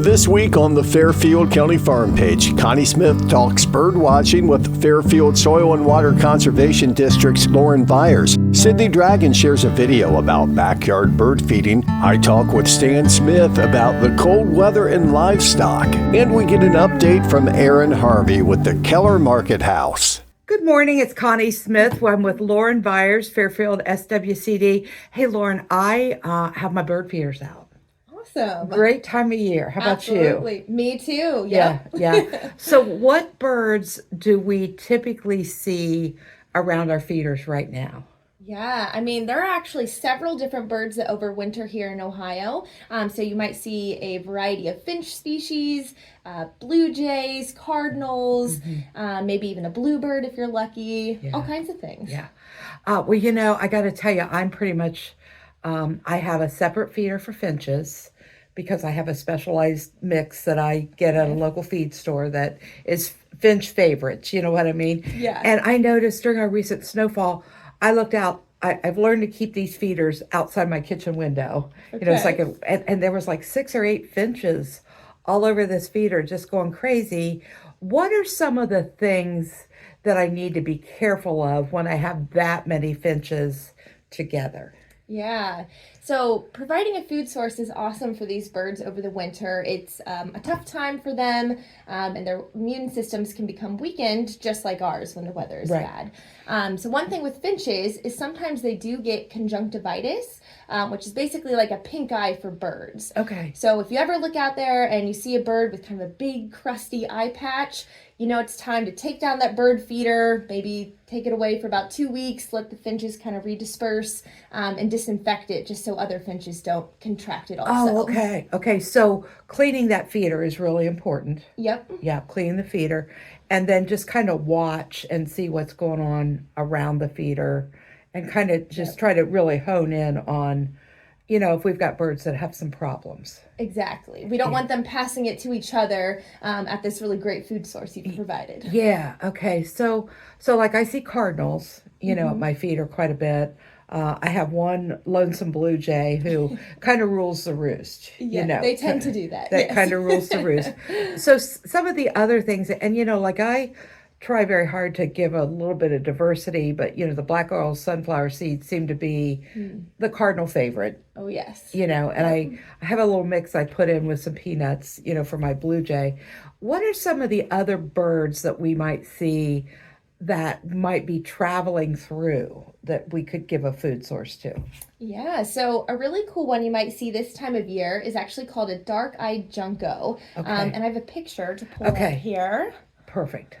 This week on the Fairfield County Farm Page, Connie Smith talks bird watching with Fairfield Soil and Water Conservation District's Vires. Sydney Dragon shares a video about backyard bird feeding. I talk with Stan Smith about the cold weather and livestock. And we get an update from Erin Harvey with the Keller Market House. Good morning, it's Connie Smith. I'm with Vires, Fairfield SWCD. Hey, Lauren, I have my bird feeders out. Awesome. Great time of year. How about you? Absolutely. Me too. Yeah. So what birds do we typically see around our feeders right now? Yeah, I mean, there are actually several different birds that overwinter here in Ohio. So you might see a variety of finch species, blue jays, cardinals, maybe even a bluebird if you're lucky, all kinds of things. Yeah. Well, I got to tell you, I'm pretty much, I have a separate feeder for finches because I have a specialized mix that I get at a local feed store that is finch favorites. You know what I mean? Yeah. And I noticed during our recent snowfall, I looked out. I've learned to keep these feeders outside my kitchen window. Okay. It's like, and there was like 6 or 8 finches all over this feeder, just going crazy. What are some of the things that I need to be careful of when I have that many finches together? Yeah. So providing a food source is awesome for these birds over the winter. It's a tough time for them, and their immune systems can become weakened just like ours when the weather is bad. So one thing with finches is sometimes they do get conjunctivitis, which is basically like a pink eye for birds. Okay. So if you ever look out there and you see a bird with kind of a big crusty eye patch, you know it's time to take down that bird feeder, maybe take it away for about 2 weeks, let the finches kind of redisperse, and disinfect it just so other finches don't contract it also. Oh, okay. Okay, so cleaning that feeder is really important. Yep. Yeah, clean the feeder. And then just kind of watch and see what's going on around the feeder and kind of just try to really hone in on, if we've got birds that have some problems. Exactly. We don't want them passing it to each other at this really great food source you've provided. Yeah, okay. So like I see cardinals, at my feeder quite a bit. I have one lonesome blue jay who kind of rules the roost. Yeah, they tend to do that. That kind of rules the roost. So some of the other things, and like I try very hard to give a little bit of diversity, but the black oil sunflower seeds seem to be the cardinal favorite. Oh, yes. And I have a little mix I put in with some peanuts, for my blue jay. What are some of the other birds that we might see that might be traveling through that we could give a food source to? Yeah, so a really cool one you might see this time of year is actually called a dark-eyed junco. Okay. And I have a picture to pull up here. Perfect.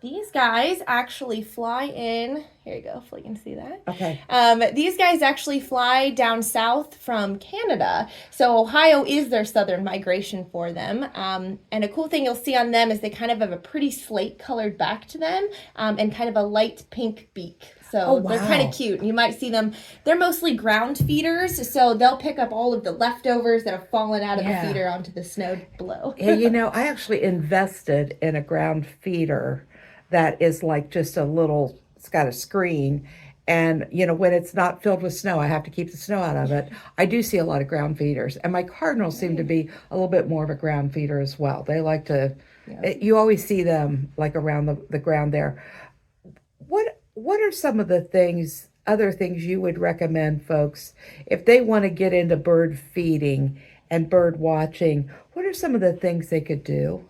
These guys actually fly in. Here you go, hopefully you can see that. Okay. These guys actually fly down south from Canada. So Ohio is their southern migration for them. And a cool thing you'll see on them is they kind of have a pretty slate colored back to them and kind of a light pink beak. So they're kind of cute. You might see them. They're mostly ground feeders, so they'll pick up all of the leftovers that have fallen out of the feeder onto the snow below. Yeah, I actually invested in a ground feeder that is like just a little, it's got a screen. And, when it's not filled with snow, I have to keep the snow out of it. I do see a lot of ground feeders. And my cardinals seem to be a little bit more of a ground feeder as well. They like to, you always see them like around the ground there. What are some of the other things you would recommend folks if they want to get into bird feeding and bird watching? What are some of the things they could do?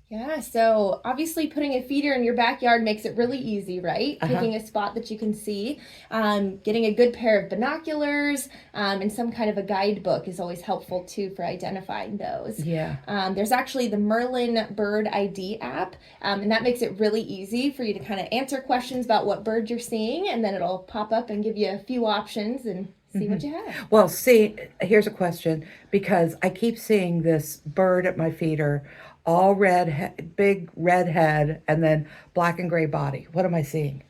Yeah, so obviously putting a feeder in your backyard makes it really easy, right? Picking a spot that you can see, getting a good pair of binoculars, and some kind of a guidebook is always helpful too for identifying those. Yeah. There's actually the Merlin Bird ID app, and that makes it really easy for you to kind of answer questions about what bird you're seeing, and then it'll pop up and give you a few options and see what you have. Well, here's a question, because I keep seeing this bird at my feeder, all red, big red head, and then black and gray body. What am I seeing?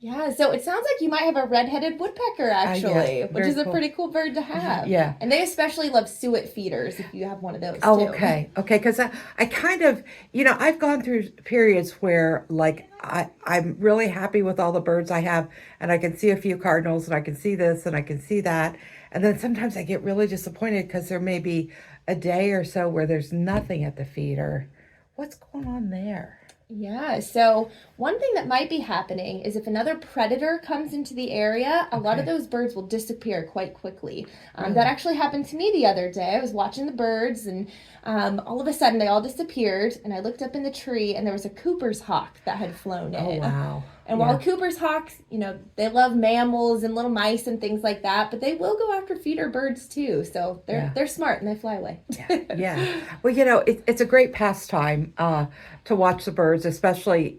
Yeah, so it sounds like you might have a red-headed woodpecker actually, which very is a cool. pretty cool bird to have. Yeah. And they especially love suet feeders if you have one of those Oh, too. okay. Okay. Because I kind of, I've gone through periods where like I'm really happy with all the birds I have, and I can see a few cardinals, and I can see this, and I can see that. And then sometimes I get really disappointed because there may be a day or so where there's nothing at the feeder. What's going on there? Yeah, so one thing that might be happening is if another predator comes into the area, a lot of those birds will disappear quite quickly. That actually happened to me the other day. I was watching the birds, and all of a sudden they all disappeared, and I looked up in the tree, and there was a Cooper's hawk that had flown in. Oh, wow. And while Cooper's hawks, they love mammals and little mice and things like that, but they will go after feeder birds too. So they're smart and they fly away. Yeah. Well, it's a great pastime to watch the birds, especially,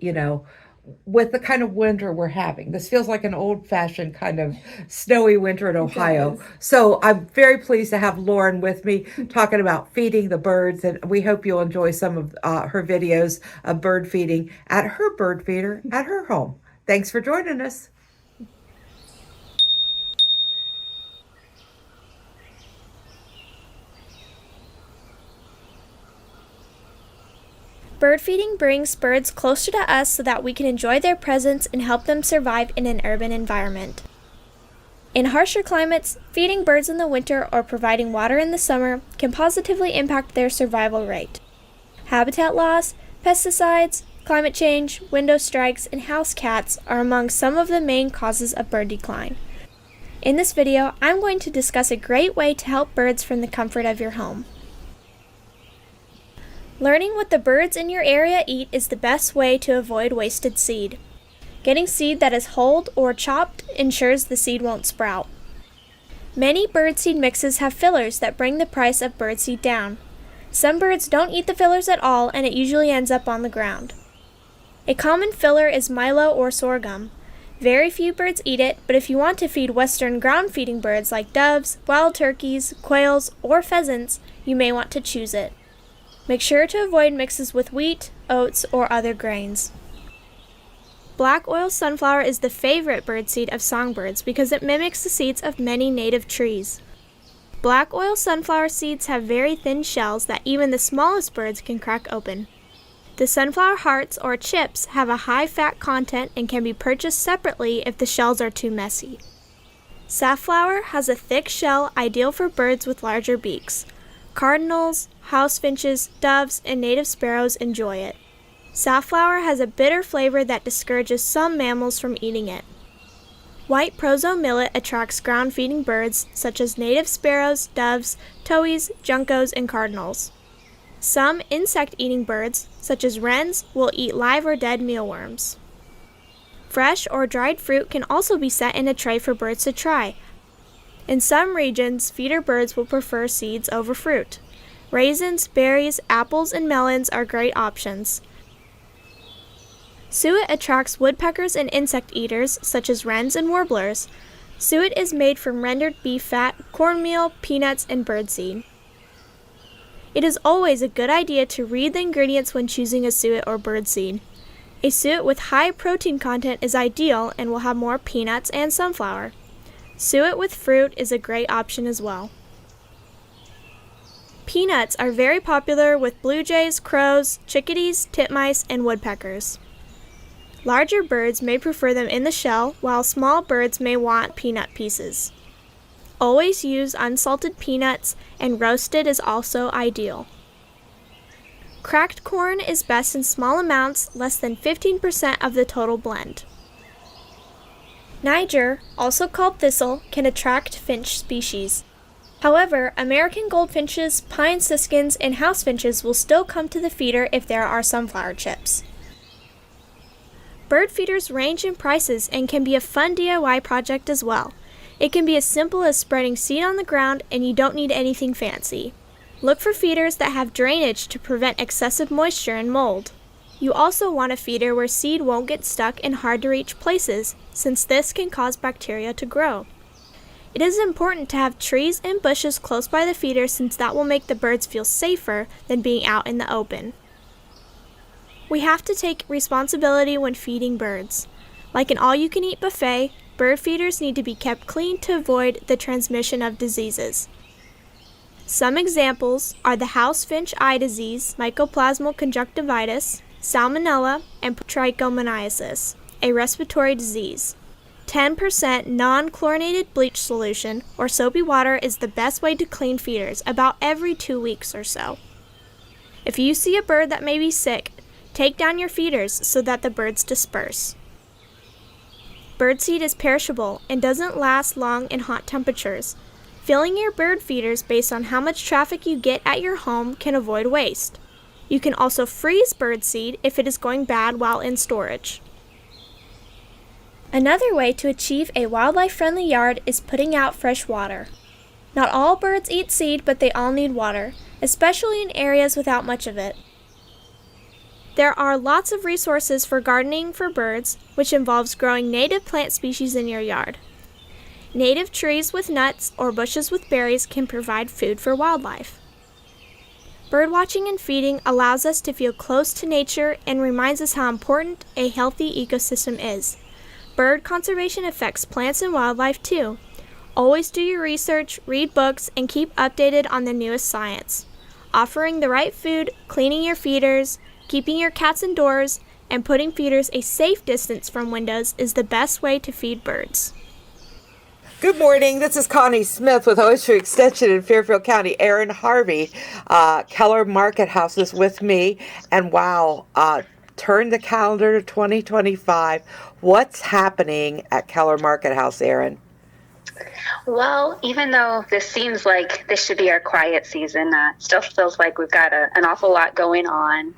with the kind of winter we're having. This feels like an old-fashioned kind of snowy winter in Ohio. So I'm very pleased to have Lauren with me talking about feeding the birds, and we hope you'll enjoy some of her videos of bird feeding at her bird feeder at her home. Thanks for joining us. Bird feeding brings birds closer to us so that we can enjoy their presence and help them survive in an urban environment. In harsher climates, feeding birds in the winter or providing water in the summer can positively impact their survival rate. Habitat loss, pesticides, climate change, window strikes, and house cats are among some of the main causes of bird decline. In this video, I'm going to discuss a great way to help birds from the comfort of your home. Learning what the birds in your area eat is the best way to avoid wasted seed. Getting seed that is hulled or chopped ensures the seed won't sprout. Many birdseed mixes have fillers that bring the price of birdseed down. Some birds don't eat the fillers at all, and it usually ends up on the ground. A common filler is milo or sorghum. Very few birds eat it, but if you want to feed western ground-feeding birds like doves, wild turkeys, quails, or pheasants, you may want to choose it. Make sure to avoid mixes with wheat, oats, or other grains. Black oil sunflower is the favorite birdseed of songbirds because it mimics the seeds of many native trees. Black oil sunflower seeds have very thin shells that even the smallest birds can crack open. The sunflower hearts or chips have a high fat content and can be purchased separately if the shells are too messy. Safflower has a thick shell ideal for birds with larger beaks. Cardinals, house finches, doves, and native sparrows enjoy it. Safflower has a bitter flavor that discourages some mammals from eating it. White proso millet attracts ground-feeding birds such as native sparrows, doves, towhees, juncos, and cardinals. Some insect-eating birds, such as wrens, will eat live or dead mealworms. Fresh or dried fruit can also be set in a tray for birds to try. In some regions, feeder birds will prefer seeds over fruit. Raisins, berries, apples, and melons are great options. Suet attracts woodpeckers and insect eaters, such as wrens and warblers. Suet is made from rendered beef fat, cornmeal, peanuts, and birdseed. It is always a good idea to read the ingredients when choosing a suet or birdseed. A suet with high protein content is ideal and will have more peanuts and sunflower. Suet with fruit is a great option as well. Peanuts are very popular with blue jays, crows, chickadees, titmice, and woodpeckers. Larger birds may prefer them in the shell, while small birds may want peanut pieces. Always use unsalted peanuts, and roasted is also ideal. Cracked corn is best in small amounts, less than 15% of the total blend. Niger, also called thistle, can attract finch species. However, American goldfinches, pine siskins, and house finches will still come to the feeder if there are sunflower chips. Bird feeders range in prices and can be a fun DIY project as well. It can be as simple as spreading seed on the ground, and you don't need anything fancy. Look for feeders that have drainage to prevent excessive moisture and mold. You also want a feeder where seed won't get stuck in hard-to-reach places, since this can cause bacteria to grow. It is important to have trees and bushes close by the feeder, since that will make the birds feel safer than being out in the open. We have to take responsibility when feeding birds. Like an all-you-can-eat buffet, bird feeders need to be kept clean to avoid the transmission of diseases. Some examples are the house finch eye disease, Mycoplasmal conjunctivitis, Salmonella, and trichomoniasis, a respiratory disease. 10% non-chlorinated bleach solution or soapy water is the best way to clean feeders about every 2 weeks or so. If you see a bird that may be sick, take down your feeders so that the birds disperse. Birdseed is perishable and doesn't last long in hot temperatures. Filling your bird feeders based on how much traffic you get at your home can avoid waste. You can also freeze birdseed if it is going bad while in storage. Another way to achieve a wildlife-friendly yard is putting out fresh water. Not all birds eat seed, but they all need water, especially in areas without much of it. There are lots of resources for gardening for birds, which involves growing native plant species in your yard. Native trees with nuts or bushes with berries can provide food for wildlife. Birdwatching and feeding allows us to feel close to nature and reminds us how important a healthy ecosystem is. Bird conservation affects plants and wildlife too. Always do your research, read books, and keep updated on the newest science. Offering the right food, cleaning your feeders, keeping your cats indoors, and putting feeders a safe distance from windows is the best way to feed birds. Good morning. This is Connie Smith with Oyster Extension in Fairfield County. Erin Harvey, Keller Market House is with me. And wow, turn the calendar to 2025. What's happening at Keller Market House, Erin? Well, even though this seems like this should be our quiet season, it still feels like we've got an awful lot going on.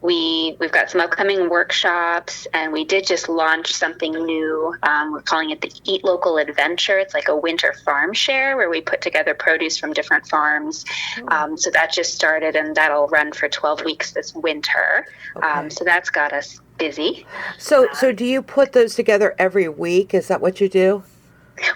We've got some upcoming workshops, and we did just launch something new. We're calling it the Eat Local Adventure. It's like a winter farm share where we put together produce from different farms. So that just started, and that'll run for 12 weeks this winter. Okay. So that's got us busy. So do you put those together every week? Is that what you do?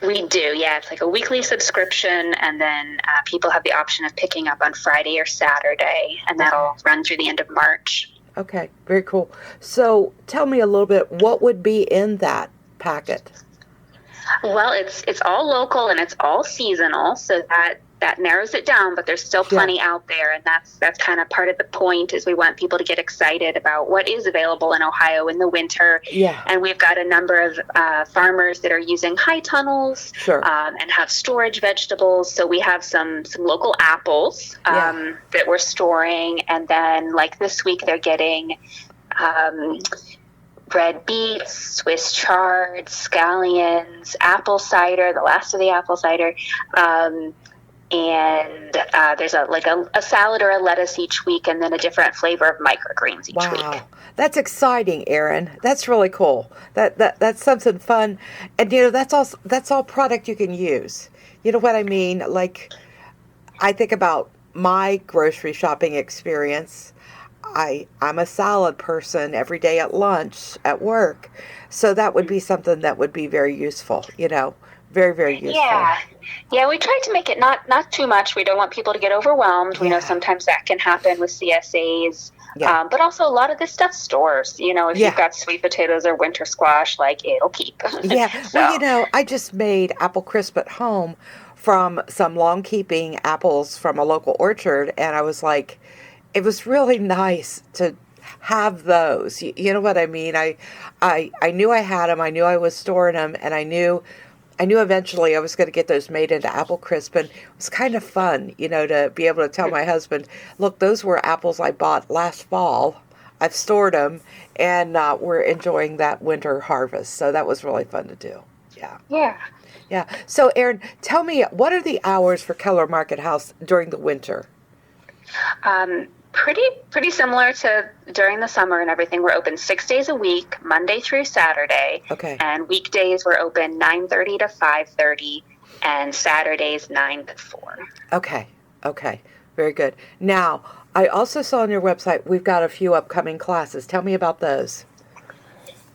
We do, yeah. It's like a weekly subscription, and then people have the option of picking up on Friday or Saturday, and that'll run through the end of March. Okay, very cool. So tell me a little bit, what would be in that packet? Well, it's all local and it's all seasonal, so that narrows it down, but there's still plenty out there, and that's kind of part of the point, is we want people to get excited about what is available in Ohio in the winter. Yeah. And we've got a number of farmers that are using high tunnels and have storage vegetables. So we have some local apples that we're storing, and then like this week they're getting red beets, Swiss chard, scallions, apple cider, the last of the apple cider, and there's a salad or a lettuce each week, and then a different flavor of microgreens each week. Wow, that's exciting, Erin. That's really cool. That's something fun, and that's all product you can use. You know what I mean? Like, I think about my grocery shopping experience. I'm a salad person every day at lunch at work, so that would be something that would be very useful. Very, very useful. Yeah, we tried to make it not too much. We don't want people to get overwhelmed. We know sometimes that can happen with CSAs. But also a lot of this stuff stores. If you've got sweet potatoes or winter squash, it'll keep. Yeah. Well, I just made apple crisp at home from some long-keeping apples from a local orchard, and I was like, it was really nice to have those. You know what I mean? I knew I had them. I knew I was storing them, and I knew eventually I was going to get those made into apple crisp, and it was kind of fun, to be able to tell my husband, look, those were apples I bought last fall. I've stored them, and we're enjoying that winter harvest. So that was really fun to do. Yeah. So, Erin, tell me, what are the hours for Keller Market House during the winter? Pretty similar to during the summer and everything. We're open 6 days a week, Monday through Saturday. Okay. And weekdays we're open 9:30 to 5:30, and Saturdays 9 to 4. Okay. Very good. Now, I also saw on your website we've got a few upcoming classes. Tell me about those.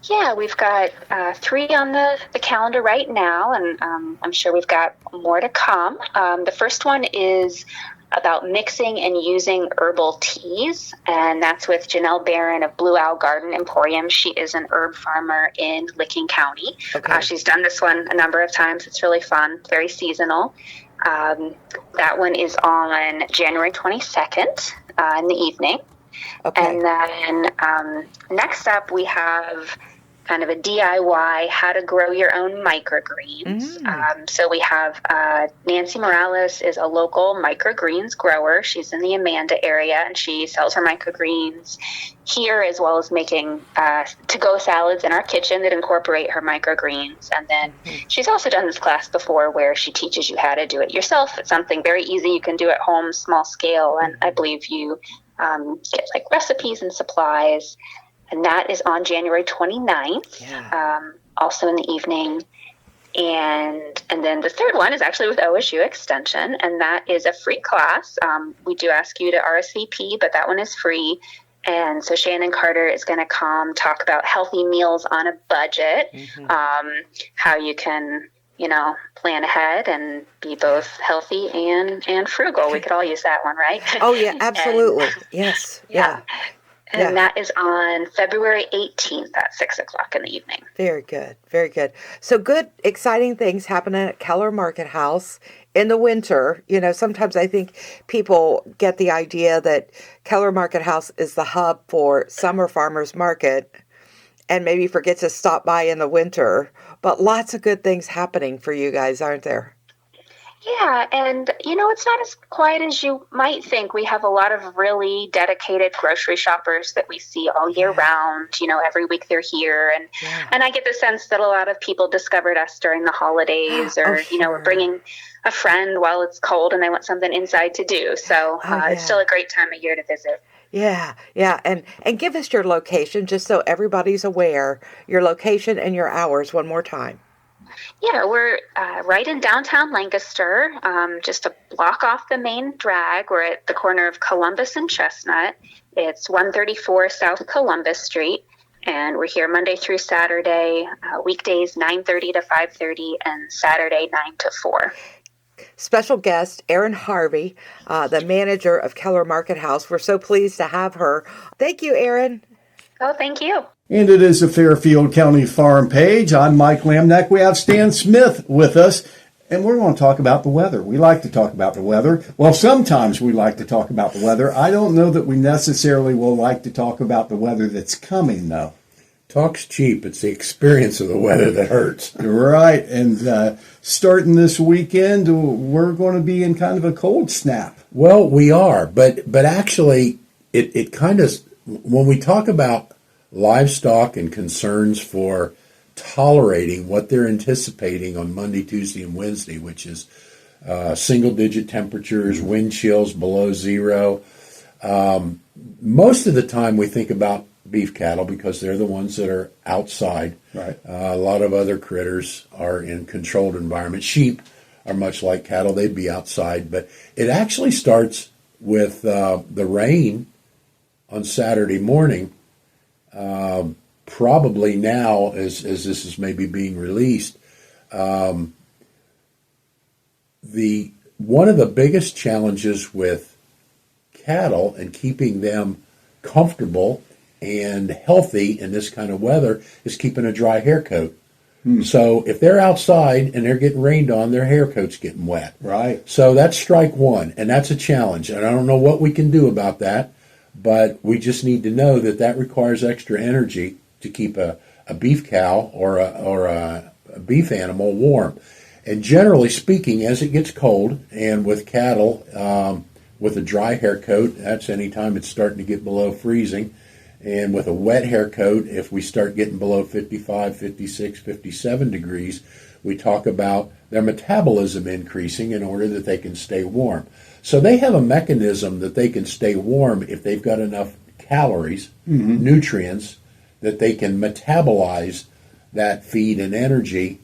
Yeah, we've got 3 on the calendar right now, and I'm sure we've got more to come. The first one is about mixing and using herbal teas, and that's with Janelle Barron of Blue Owl Garden Emporium. She is an herb farmer in Licking County. Okay. She's done this one a number of times. It's really fun, very seasonal. That one is on January 22nd in the evening. Okay. And then next up, we have kind of a DIY, how to grow your own microgreens. So we have Nancy Morales is a local microgreens grower. She's in the Amanda area, and she sells her microgreens here, as well as making to-go salads in our kitchen that incorporate her microgreens. And then she's also done this class before where she teaches you how to do it yourself. It's something very easy you can do at home, small scale, and I believe you get like recipes and supplies. And that is on January 29th, also in the evening. And then the third one is actually with OSU Extension, and that is a free class. We do ask you to RSVP, but that one is free. And so Shannon Carter is going to come talk about healthy meals on a budget, how you can, plan ahead and be both healthy and frugal. We could all use that one, right? Oh, yeah, absolutely. Yes. Yeah. And that is on February 18th at 6 o'clock in the evening. Very good. Very good. So good, exciting things happening at Keller Market House in the winter. Sometimes I think people get the idea that Keller Market House is the hub for summer farmers market and maybe forget to stop by in the winter. But lots of good things happening for you guys, aren't there? Yeah, and it's not as quiet as you might think. We have a lot of really dedicated grocery shoppers that we see all year round. Every week they're here, and I get the sense that a lot of people discovered us during the holidays, or we're bringing a friend while it's cold and they want something inside to do. So it's still a great time of year to visit. Yeah. And give us your location just so everybody's aware, your location and your hours one more time. Yeah, we're right in downtown Lancaster, just a block off the main drag. We're at the corner of Columbus and Chestnut. It's 134 South Columbus Street, and we're here Monday through Saturday, weekdays 9:30 to 5:30, and Saturday 9 to 4. Special guest, Erin Harvey, the manager of Keller Market House. We're so pleased to have her. Thank you, Erin. Oh, thank you. And it is the Fairfield County Farm Page. I'm Mike Lamneck. We have Stan Smith with us, and we're going to talk about the weather. We like to talk about the weather. Well, sometimes we like to talk about the weather. I don't know that we necessarily will like to talk about the weather that's coming, though. Talk's cheap. It's the experience of the weather that hurts. Right. And starting this weekend, we're going to be in kind of a cold snap. Well, we are, but actually, it kind of, when we talk about livestock and concerns for tolerating what they're anticipating on Monday, Tuesday, and Wednesday, which is single-digit temperatures, wind chills below zero. Most of the time we think about beef cattle because they're the ones that are outside. Right. A lot of other critters are in controlled environments. Sheep are much like cattle. They'd be outside. But it actually starts with the rain on Saturday morning. Probably now, as this is maybe being released, one of the biggest challenges with cattle and keeping them comfortable and healthy in this kind of weather is keeping a dry hair coat. So if they're outside and they're getting rained on, their hair coat's getting wet. Right. So that's strike one, and that's a challenge. And I don't know what we can do about that, but we just need to know that requires extra energy to keep a beef cow or a beef animal warm. And generally speaking, as it gets cold, and with cattle with a dry hair coat, that's any time it's starting to get below freezing. And with a wet hair coat, if we start getting below 55, 56, 57 degrees, we talk about their metabolism increasing in order that they can stay warm. So they have a mechanism that they can stay warm if they've got enough calories, nutrients, that they can metabolize that feed and energy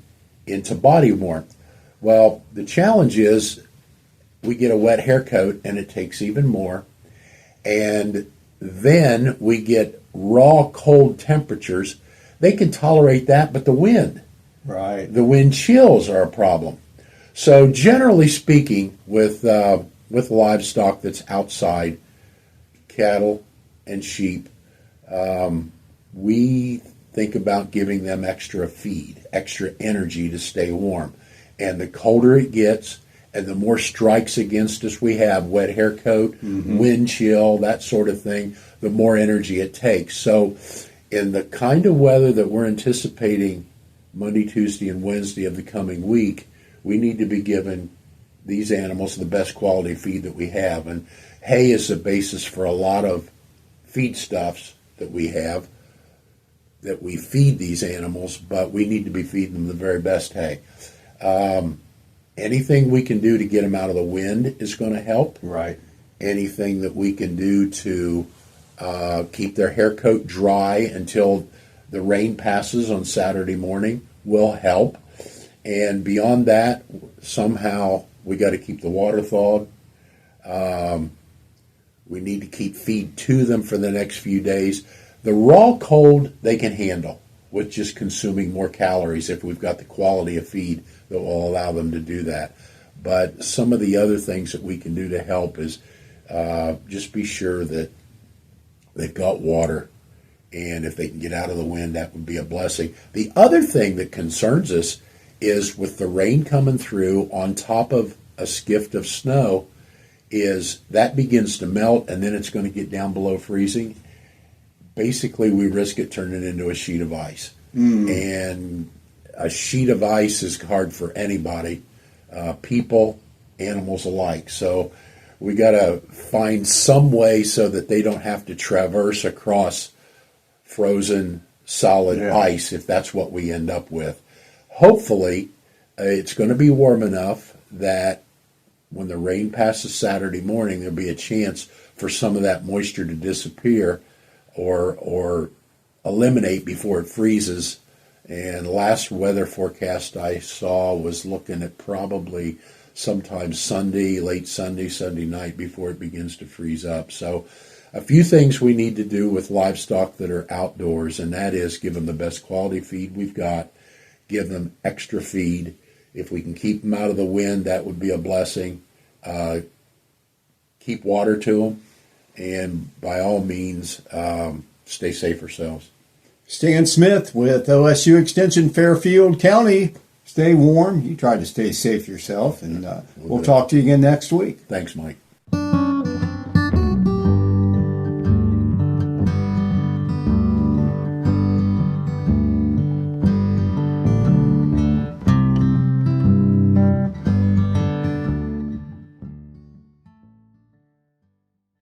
into body warmth. Well, the challenge is we get a wet hair coat and it takes even more. And then we get raw cold temperatures. They can tolerate that, but the wind. Right. The wind chills are a problem. So generally speaking, with with livestock that's outside, cattle and sheep, we think about giving them extra feed, extra energy to stay warm. And the colder it gets, and the more strikes against us we have, wet hair coat, wind chill, that sort of thing, the more energy it takes. So in the kind of weather that we're anticipating Monday, Tuesday, and Wednesday of the coming week, we need to be giving these animals the best quality feed that we have. And hay is the basis for a lot of feedstuffs that we have, that we feed these animals, but we need to be feeding them the very best hay. Anything we can do to get them out of the wind is going to help. Right. Anything that we can do to keep their hair coat dry until the rain passes on Saturday morning will help. And beyond that, somehow we got to keep the water thawed. We need to keep feed to them for the next few days. The raw cold they can handle with just consuming more calories if we've got the quality of feed that will allow them to do that. But some of the other things that we can do to help is just be sure that they've got water. And if they can get out of the wind, that would be a blessing. The other thing that concerns us is with the rain coming through on top of a skift of snow, is that begins to melt and then it's going to get down below freezing. Basically, we risk it turning into a sheet of ice. And a sheet of ice is hard for anybody, people, animals alike. So we got to find some way so that they don't have to traverse across frozen solid ice if that's what we end up with. Hopefully, it's going to be warm enough that when the rain passes Saturday morning, there'll be a chance for some of that moisture to disappear or eliminate before it freezes. And last weather forecast I saw was looking at probably sometime Sunday, late Sunday, Sunday night before it begins to freeze up. So a few things we need to do with livestock that are outdoors, and that is give them the best quality feed we've got, give them extra feed. If we can keep them out of the wind, that would be a blessing. Keep water to them, and by all means, stay safe yourselves. Stan Smith with OSU Extension Fairfield County. Stay warm. You try to stay safe yourself, and we'll talk to you again next week. Thanks, Mike.